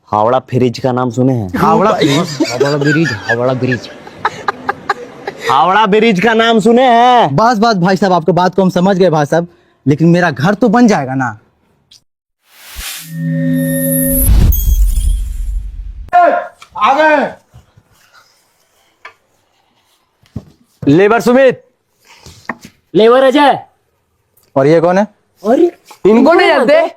Howrah bridge का नाम सुने हैं? Howrah bridge? Howrah bridge, Howrah bridge, Howrah bridge का नाम सुने हैं? बस बस भाई साहब, आपको बात को हम समझ गए भाई साहब, लेकिन मेरा घर तो बन जाएगा ना। आ गए। Labour Sumit, labour Ajay. और ये कौन है? अरे इनको नहीं जानते?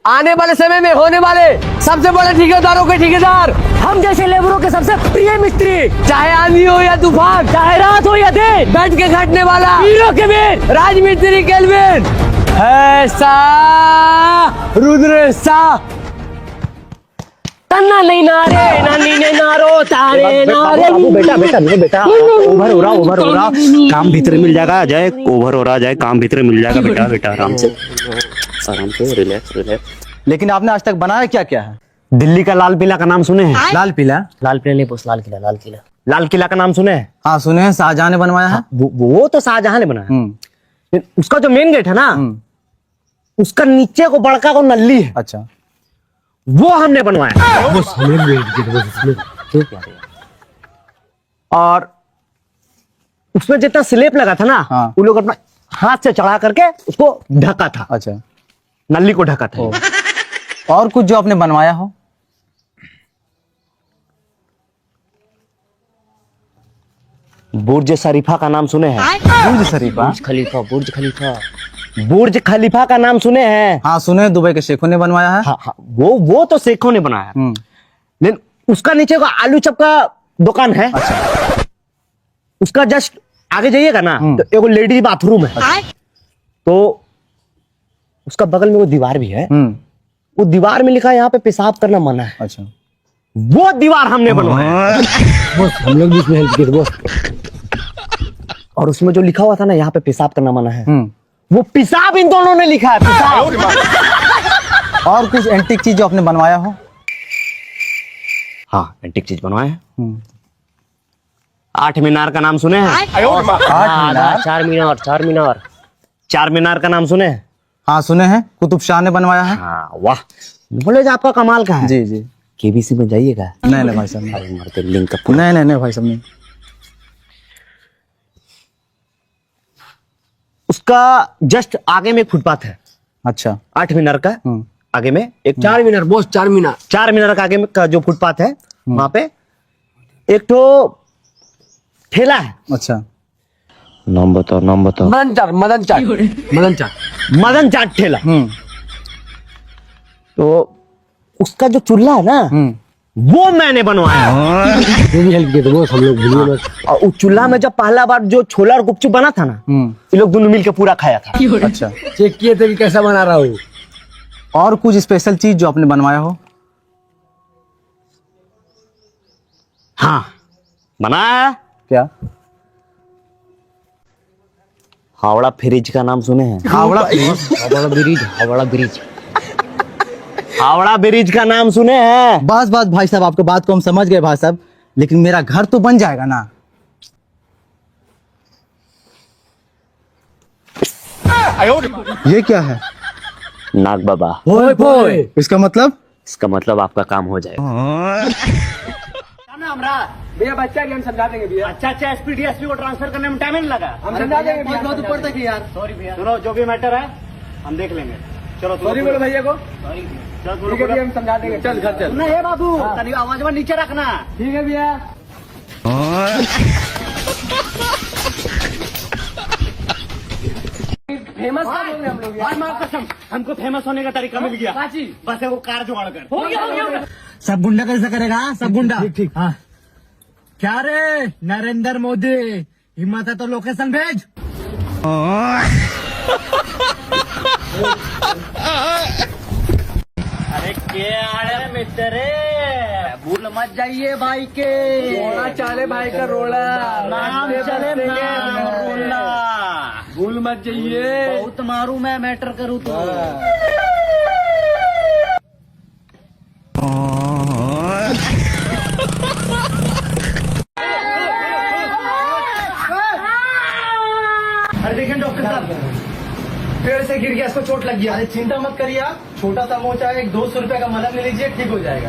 आने वाले समय में होने वाले सबसे बड़े ठेकेदारों के ठेकेदार, हम जैसे लेबरों के सबसे प्रिय मिस्त्री। चाहे आंधी हो या तूफान, चाहे रात हो या दिन, बैठ के घटने वाला हीरो के वीर, राजमिस्त्री केल्विन, ऐसा रुद्र सा तन्ना नहीं नारे, नानी ने नारो तारे नारे। बेटा बेटा नहीं बेटा, ओवर हो रहा, काम भीतर मिल जाएगा अजय, ओवर हो रहा जाए, काम भीतर मिल जाएगा। बेटा बेटा आराम से रिलैक्स रिलैक्स। लेकिन आपने आज तक बनाया क्या क्या है? दिल्ली का लाल किला का नाम सुने हैं? लाल किला? लाल किला नहीं बोस, लाल किला, लाल किला, लाल किला का नाम सुने हैं? हाँ सुने हैं, शाहजहां ने बनवाया है। वो तो शाहजहां ने बनाया। उसका जो मेन गेट है ना, उसका नीचे को बड़का को नल्ली है, अच्छा, वो हमने बनवाया। और उसमें जितना स्लेब लगा था ना, हाँ। वो लोग अपना हाथ से चढ़ा करके उसको ढका था, अच्छा। नल्ली को ढका था। और कुछ जो आपने बनवाया हो? बुर्ज शरीफा का नाम सुने हैं? बुर्ज शरीफा? बुर्ज खलीफा, बुर्ज खलीफा, बुर्ज खलीफा का नाम सुने हैं? हाँ सुने हैं, दुबई के शेखों ने बनवाया है। हाँ हाँ, वो तो शेखों ने बनाया, लेकिन उसका नीचे का आलू चप का दुकान है। अच्छा। उसका जस्ट आगे जाइएगा ना, तो एक लेडीज बाथरूम है। तो उसका बगल में वो दीवार भी है, वो दीवार में लिखा है यहाँ पे पेशाब करना मना है। अच्छा। वो दीवार हमने बनवाया। बस हम लोग भी इसमें हेल्प किए बस। और उसमें जो लिखा हुआ था ना, यहाँ पे पेशाब करना मना है, वो पेशाब इन दोनों ने लिखा है, पेशाब। और कुछ एंटीक चीज जो आपने बनवाया हो? हाँ एंटीक चीज बनवाया है। 8 मीनार का नाम सुने हैं? 8 मीनार? 4 मीनार, 4 मीनार, 4 मीनार का नाम सुने हैं? हाँ सुने हैं, कुतुब शाह ने बनवाया है। हाँ वाह, नॉलेज आपका कमाल का है। जी जी। केबीसी में जाइएगा। नहीं नहीं भाई साहब, नहीं। अरे मरते लिंक का नहीं नहीं नहीं भाई साहब, नहीं। उसका जस्ट आगे में एक फुटपाथ है। अच्छा। 8 मीनार का आगे में एक 4 मीनार, बॉस 4 मीनार, 4 मीनार का आगे में का जो फुटपाथ है, वहां पे एक तो ठेला है। अच्छा। नाम बताओ, नाम बताओ। मदन चाट, मदन चाट, मदन चाट, मदन चाट ठेला। तो उसका जो चूल्हा है ना, वो मैंने बनवाया। हेल्प किया तो हम लोग भूलिए मत। और उस चूल्हा में जब पहला बार जो छोला और गुपचुप बना था ना, ये लोग दोनों मिलकर पूरा खाया था। अच्छा। चेक किए थे कि कैसा बना रहा हूँ। और कुछ स्पेशल चीज जो आपने बनवाया हो? हाँ बनाया। क्या? हावड़ा ब्रिज का नाम सुने हैं? Howrah bridge? Howrah bridge, Howrah bridge, Howrah bridge का नाम सुने हैं? बस बस भाई साहब, आपको बात को हम समझ गए भाई साहब, लेकिन मेरा घर तो बन जाएगा ना। ये क्या है? नाग बाबा। ओए बोए, इसका मतलब? इसका मतलब आपका काम हो जाएगा। भैया बच्चा की हम समझा देंगे भैया। अच्छा एसपी को ट्रांसफर करने में टाइम नहीं लगा। हम समझा देंगे भैया, बहुत ऊपर तक यार। सॉरी भैया, सुनो जो भी मैटर है हम देख लेंगे। चलो सॉरी बोलो भैया को। चलो ठीक है भैया, हम समझा देंगे। चल घर चल। नहीं बाबू, तनी आवाज में नीचे रखना। ठीक है भैया। फेमस कब होंगे हम लोग यार? कसम, हमको फेमस होने का तरीका मिल गया। बस वो कार जुगाड़ कर। हो गया। सब गुंडा कैसे करेगा? सब गुंडा। ठीक। हाँ। क्या रे नरेंद्र मोदी, हिम्मत है तो लोकेशन भेज। अरे क्या मित्र, भूल मत जाइए भाई के। रोड़ा चाले भाई का रोड़ा, नाम चले नाम रोला। भूल मत जाइए। बहुत मारू मैं मैटर करूँ तो। अरे देखिए डॉक्टर साहब, पेड़ से गिर गया, इसको चोट लग गया। अरे चिंता मत करिए आप, छोटा सा मोचा है, एक 200 रुपए का मलहम ले लीजिए, ठीक हो जाएगा।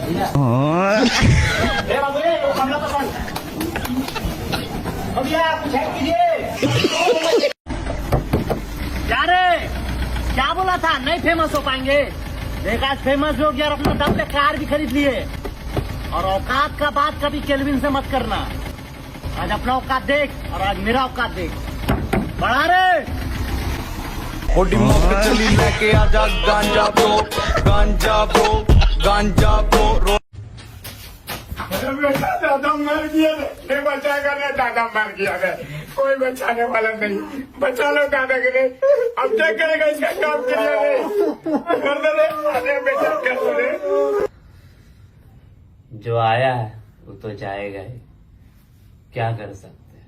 क्या रे, क्या बोला था नहीं फेमस हो पाएंगे? देखा आज फेमस हो गया और अपना दम पे कार भी खरीद लिए। और औकात का बात कभी केल्विन से मत करना। आज अपना औकात देख और आज मेरा औकात देख। बढ़ा रे। होडी मौक चली लेके आजा गांजा ब्रो गांजा ब्रो गांजा ब्रो। बेटा दादा मर गया रे, बचाएगा ना, दादा मर गया रे, कोई बचाने वाला नहीं, बचा लो दादा के लिए। अब क्या करेगा इसका काम करिए रे, कर दे रे, अरे बेटा कर दो रे। जो आया है वो तो जाएगा ही, क्या कर सकते हैं।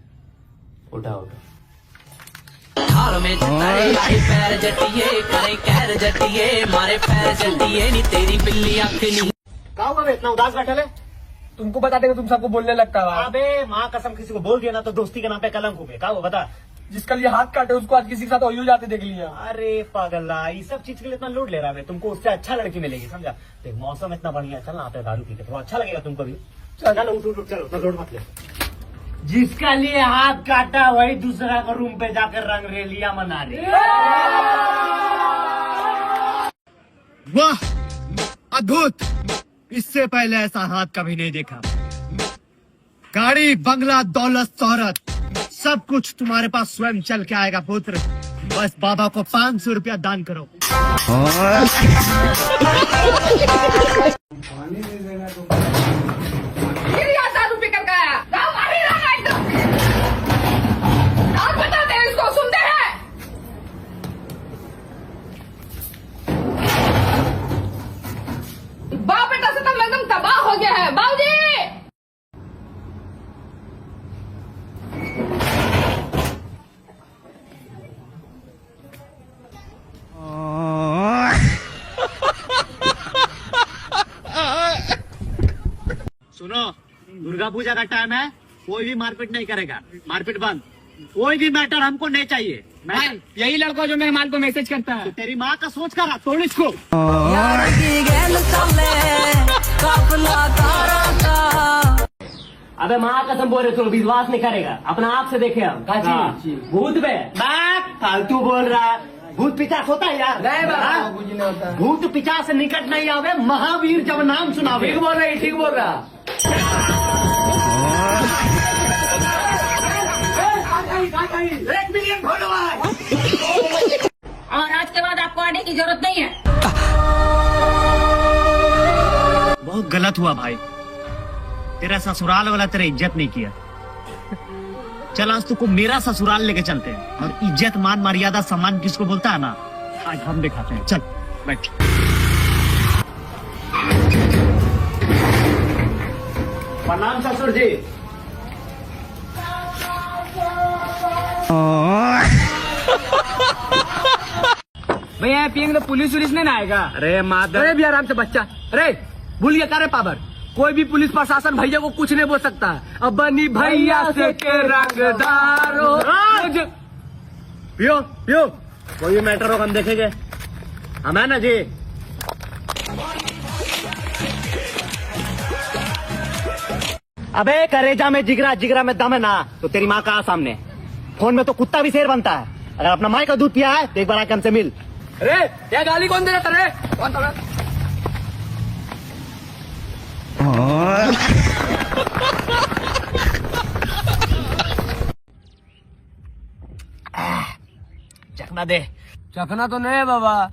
उठा उठा हाल में जताए आई पैर जटिए करे कैर जटिए मारे पैर जटिए नी तेरी बिल्ली आंख नी। क्या हुआ बे, इतना उदास बैठे ले? तुमको बता देगा तुम सबको बोलने लगता है। अबे माँ कसम, किसी को बोल दिया ना तो दोस्ती के नाम पे कलंक हो गए। क्या हुआ बता? जिसका लिए हाथ काटे उसको आज किसी के साथ हो जाते देख लिया। अरे पागला, ये सब चीज के लिए इतना लोड ले रहा है। तुमको उससे अच्छा लड़की मिलेगी, समझा? देख मौसम इतना बढ़िया है, चल ना आते दारू पी के, थोड़ा अच्छा लगेगा तुमको भी। चलो उठ उठ, चलो उतना लोड मत ले। जिसका लिए हाथ काटा वही दूसरा को रूम पे जाकर रंग रेलिया मना रही। वाह अद्भुत, इससे पहले ऐसा हाथ कभी नहीं देखा। गाड़ी बंगला दौलत शोहरत सब कुछ तुम्हारे पास स्वयं चल के आएगा पुत्र। बस बाबा को 500 रुपया दान करो। दारू पी कर गया, और बताते हैं इसको, सुनते हैं। बाप बेटा से तो एकदम तबाह हो गया है। बाबूजी सुनो, दुर्गा पूजा का टाइम है, कोई भी मारपीट नहीं करेगा। मारपीट बंद। कोई भी मैटर हमको नहीं चाहिए। यही लड़का जो मेरे माल को मैसेज करता है। तो तेरी माँ का सोच कर रहा, तोड़ इसको। अबे माँ कसम बोल रहे, तो विश्वास नहीं करेगा। अपना आँख से देखे हम। भूत पे फालतू बोल रहा है। भूत पिचास होता है यार? नहीं बाबा, हाँ? कुछ नहीं होता। भूत पिचास से निकट नहीं आवे, महावीर जब नाम सुनावे। ठीक बोल रहा है, ठीक बोल रहा। $1 मिलियन फॉलोअर। और आज के बाद आपको आने की जरूरत नहीं है। बहुत गलत हुआ भाई, तेरा ससुराल वाला तेरा इज्जत नहीं किया। चल आज तुमको मेरा ससुराल लेके चलते हैं, और इज्जत मान मर्यादा सम्मान किसको बोलता है ना, आज हम दिखाते हैं। चल बैठ। प्रणाम ससुर जी। भैया पियेंगे तो पुलिस नहीं ना आएगा। अरे माधव, अरे भी आराम से बच्चा, अरे भूल गया करे पावर। कोई भी पुलिस प्रशासन भैया को कुछ नहीं बोल सकता। अब बनी भैया से के रंगदारो। पियो पियो, कोई भी मैटर होगा हम देखेंगे। हम है ना जी। अबे करेजा में जिगरा, जिगरा में दम है ना, तो तेरी माँ कहाँ सामने? फोन में तो कुत्ता भी शेर बनता है। अगर अपना माँ का दूध पिया है तो एक बार आके हमसे मिल। अरे क्या गाली कौन दे रहा था रे? कौन था? चखना दे। चखना तो नहीं है बाबा।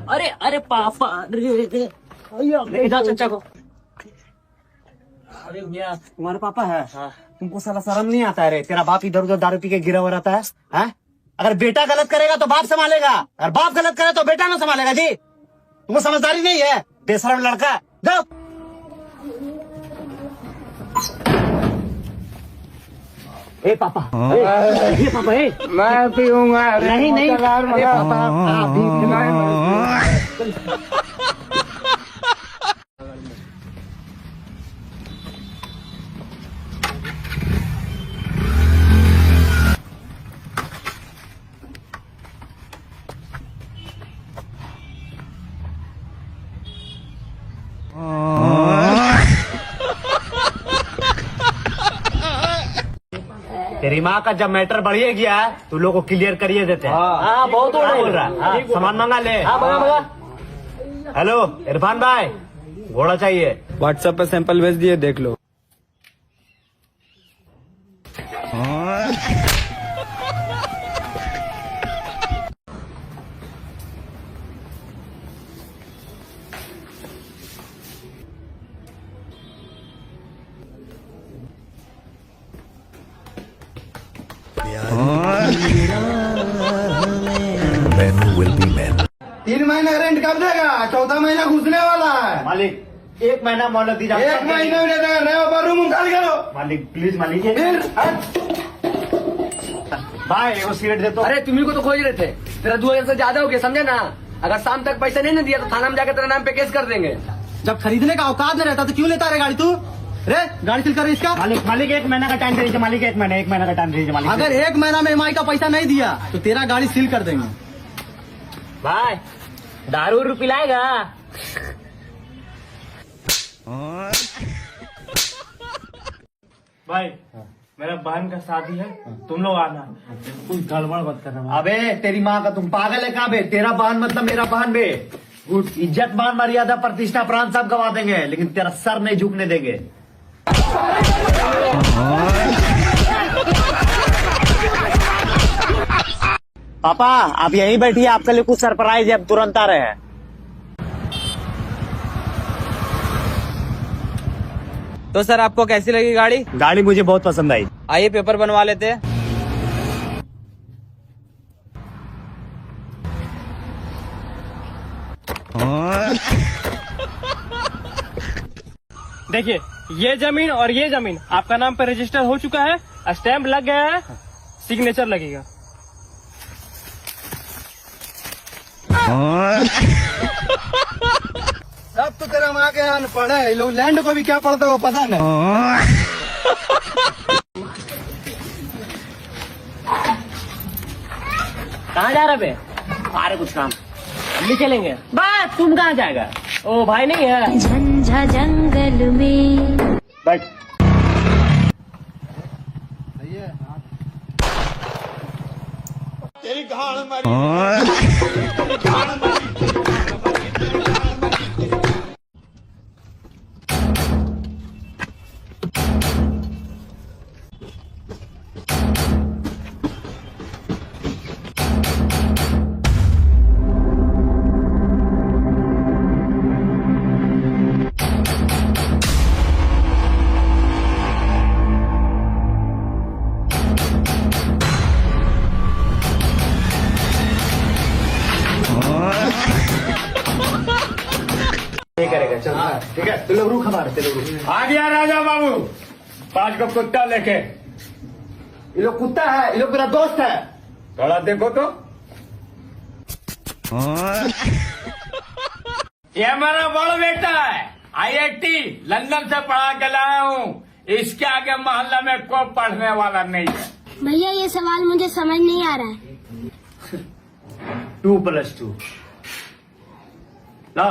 अरे अरे पापा, अरे इधर चचा को। अरे भैया तुम्हारे पापा है? हाँ। तुमको साला शर्म नहीं आता है रे? तेरा बाप इधर उधर दारू पी के गिरा हुआ रहता है, हैं? अगर बेटा गलत करेगा तो बाप संभालेगा, अगर बाप गलत करे तो बेटा ना संभालेगा जी। तुमको समझदारी नहीं है, बेशरम लड़का। जाओ। ए पापा, ये पापा, मैं पीऊंगा। नहीं नहीं, अरे पापा आप भी तेरी माँ का जब मैटर बढ़िए गया है तो लोग को क्लियर करिए देते हैं। हाँ बहुत बोल रहा है। हाँ, सामान मंगा ले। हाँ मंगा। हेलो इरफान भाई, घोड़ा चाहिए। व्हाट्सएप पे सैंपल भेज दिए, देख लो। तीन महीने रेंट कब देगा? चौथा महीना घुसने वाला है। मालिक 1 महीना मोहलत दीजिए। 1 महीने में देगा, नया रूम खाली करो। मालिक प्लीज मालिक। फिर भाई एगो सिगरेट दे तो। अरे तुम्ही को तो खोज रहे थे, तेरा 2000 से ज्यादा हो गया, समझे ना? अगर शाम तक पैसा नहीं ना दिया तो थाना में जाकर तेरे नाम पे केस कर देंगे। जब खरीदने का औकात में रहता तो क्यों लेता रे गाड़ी तू? रे गाड़ी सील कर इसका। मालिक 1 महीना का टाइम दे दीजिए मालिक। 1 महीना का टाइम दे दीजिए मालिक। अगर 1 महीना में EMI का पैसा नहीं दिया तो तेरा गाड़ी सील कर देंगे। भाई दारू उरू पिलाएगा? भाई मेरा बहन का शादी है, तुम लोग आना। कुछ गड़बड़ मत करना। अबे तेरी माँ का तुम पागल है कहाँ बे? तेरा बहन मतलब मेरा बहन बे। इज्जत मान मर्यादा प्रतिष्ठा प्राण सब गवा देंगे लेकिन तेरा सर नहीं झुकने देंगे। पापा आप यहीं बैठिए, आपके लिए कुछ सरप्राइज है, अब तुरंत आ रहे हैं। तो सर आपको कैसी लगी गाड़ी? गाड़ी मुझे बहुत पसंद आई। आइए पेपर बनवा लेते हैं। देखिए ये जमीन और ये जमीन आपका नाम पर रजिस्टर हो चुका है, स्टैंप लग गया है, सिग्नेचर लगेगा। सब तो तेरा माँ के अनपढ़ है, लोग लैंड को भी क्या पढ़ते हो पता नहीं। कहाँ जा रहे बे? अरे कुछ काम हम भी चलेंगे। बस तुम कहाँ जाएगा? ओ भाई नहीं है। झंझा जंगल में बैठ। तेरी गाड़ मारी। करेगा चल। ठीक है तुम लोग रुक, हमारे चलो रुक। आ गया राजा बाबू 5 को कुत्ता लेके। ये लोग कुत्ता है, ये लोग मेरा दोस्त है। थोड़ा देखो तो। ये मेरा बड़ा बेटा है, IIT लंदन से पढ़ा के लाया हूँ। इसके आगे मोहल्ला में कोई पढ़ने वाला नहीं है। भैया ये सवाल मुझे समझ नहीं आ रहा है। 2+2 ला।